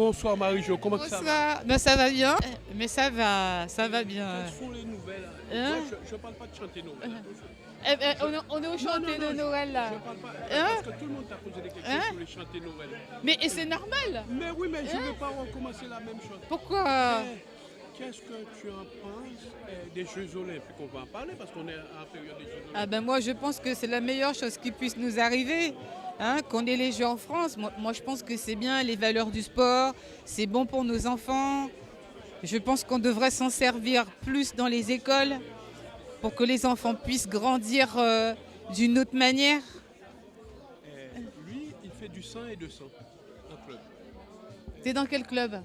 Bonsoir Marie-Jo, comment ça va? Bonsoir, ben, ça va bien, mais ça va bien. Quelles sont les nouvelles? Hein? Moi, je ne parle pas de chanter Noël, attention. On est au chantier de Noël Je là. ne parle pas, Hein? parce que tout le monde t'a posé des questions Hein? sur les chanter Noël. Mais et c'est normal. Mais oui, mais je ne veux pas recommencer la même chose. Pourquoi? Qu'est-ce que tu en penses des Jeux Olympiques? On va en parler parce qu'on est en période des Jeux Olympiques. Ah ben moi je pense que c'est la meilleure chose qui puisse nous arriver. Hein, qu'on ait les Jeux en France, moi je pense que c'est bien les valeurs du sport, c'est bon pour nos enfants. Je pense qu'on devrait s'en servir plus dans les écoles pour que les enfants puissent grandir d'une autre manière. Lui, il fait du 100 et 200 en club. T'es dans quel club?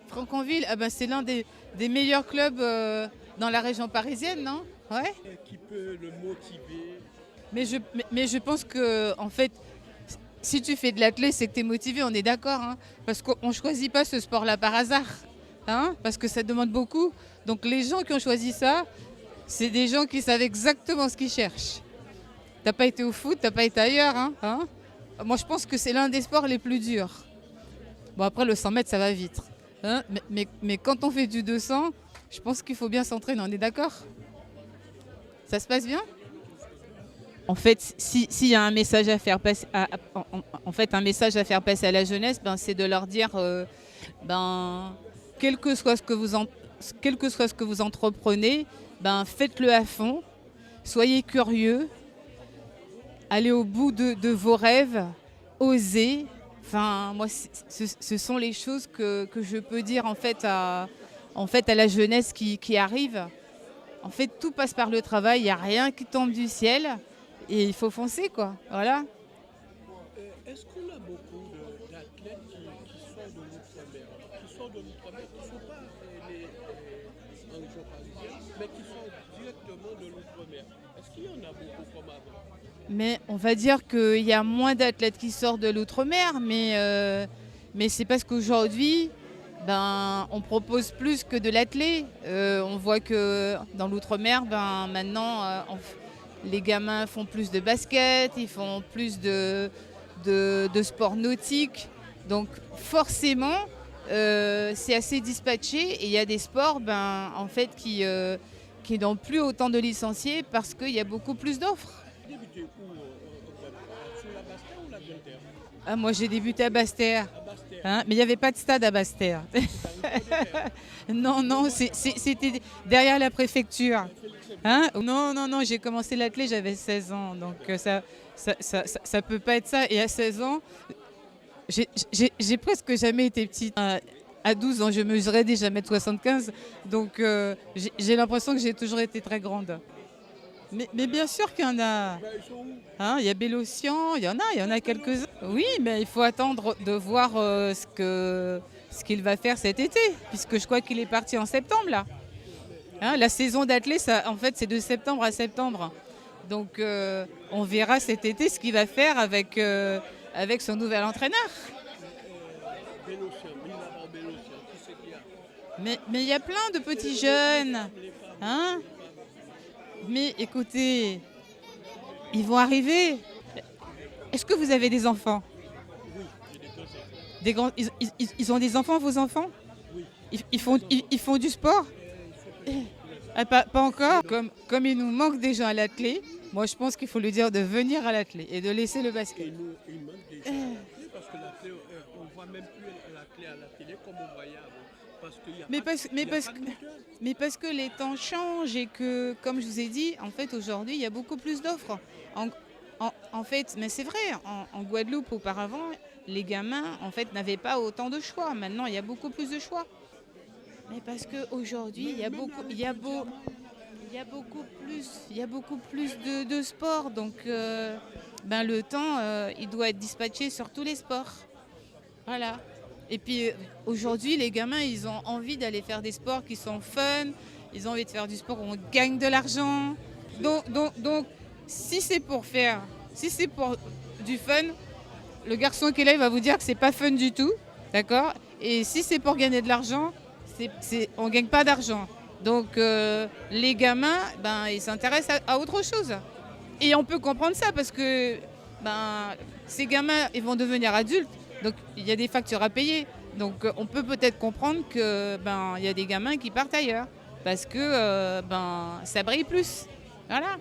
Franconville, ah ben c'est l'un des meilleurs clubs dans la région parisienne, non? Ouais. Qui peut le motiver? Mais je pense que, en fait, si tu fais de l'athlète, c'est que tu es motivé, on est d'accord. Hein, parce qu'on ne choisit pas ce sport-là par hasard. Hein, parce que ça demande beaucoup. Donc les gens qui ont choisi ça, c'est des gens qui savent exactement ce qu'ils cherchent. T'as pas été au foot, t'as pas été ailleurs. Hein. Moi, je pense que c'est l'un des sports les plus durs. Bon, après, le 100 mètres, ça va vite. Hein, mais quand on fait du 200, je pense qu'il faut bien s'entraîner, on est d'accord? Ça se passe bien? En fait, s'il y a un message à faire passer, un message à faire passer à la jeunesse, ben, c'est de leur dire, quel que soit ce que vous entreprenez, ben, faites-le à fond, soyez curieux, allez au bout de vos rêves, osez. Enfin, moi, ce sont les choses que je peux dire en fait à la jeunesse qui arrive. En fait, tout passe par le travail, il n'y a rien qui tombe du ciel. Et il faut foncer, quoi. Voilà. Est-ce qu'on a beaucoup d'athlètes qui sortent de l'outre-mer, qui ne sont pas en région parisienne, mais qui sont directement de l'outre-mer? Est-ce qu'il y en a beaucoup comme avant? Mais on va dire qu'il y a moins d'athlètes qui sortent de l'outre-mer, mais c'est parce qu'aujourd'hui, on propose plus que de l'athlète. On voit que dans l'outre-mer, maintenant, les gamins font plus de basket, ils font plus de sport nautique. Donc forcément, c'est assez dispatché et il y a des sports qui n'ont plus autant de licenciés parce qu'il y a beaucoup plus d'offres. Débuté où sur la Basse-Terre ou la Grande-Terre? Ah, moi j'ai débuté à Basse-Terre. À Basse-Terre. Hein, mais il n'y avait pas de stade à Basse-Terre. Non, c'était derrière la préfecture. Hein? Non, j'ai commencé l'athlète, j'avais 16 ans. Donc ça peut pas être ça. Et à 16 ans, j'ai presque jamais été petite. À 12 ans, je mesurais déjà 1m75. Donc j'ai l'impression que j'ai toujours été très grande. Mais bien sûr qu'il y en a. Ils sont où? Hein, il y a Bélocian, il y en a quelques-uns. Oui, mais il faut attendre de voir ce qu'il va faire cet été, puisque je crois qu'il est parti en septembre là. Hein, la saison d'athlète, en fait, c'est de septembre à septembre. Donc on verra cet été ce qu'il va faire avec son nouvel entraîneur. Bélocian, qui c'est qu'il y a? Mais il y a plein de petits jeunes. Hein? Mais écoutez, ils vont arriver. Est-ce que vous avez des enfants? Oui, j'ai des grands enfants. Des grands, ils ont des enfants, vos enfants? Oui. Ils font du sport? Ah, pas encore. Comme il nous manque des gens à l'athlé, moi je pense qu'il faut lui dire de venir à l'athlé et de laisser le basket. Il manque des gens à la clé parce que la clé, on ne voit même plus la clé à la télé comme on voyait avant. Parce qu'il y a Mais parce que les temps changent et que, comme je vous ai dit, en fait aujourd'hui il y a beaucoup plus d'offres. En fait, mais c'est vrai, en Guadeloupe auparavant, les gamins en fait n'avaient pas autant de choix. Maintenant il y a beaucoup plus de choix. Mais parce qu'aujourd'hui il y a beaucoup plus de sport. Donc le temps il doit être dispatché sur tous les sports. Voilà. Et puis aujourd'hui, les gamins, ils ont envie d'aller faire des sports qui sont fun. Ils ont envie de faire du sport où on gagne de l'argent. Donc si c'est pour du fun, le garçon qui est là, il va vous dire que c'est pas fun du tout. D'accord? Et si c'est pour gagner de l'argent, on ne gagne pas d'argent. Donc les gamins, ils s'intéressent à autre chose. Et on peut comprendre ça parce que ces gamins, ils vont devenir adultes. Donc il y a des factures à payer. Donc on peut peut-être comprendre que il y a des gamins qui partent ailleurs parce que ça brille plus. Voilà.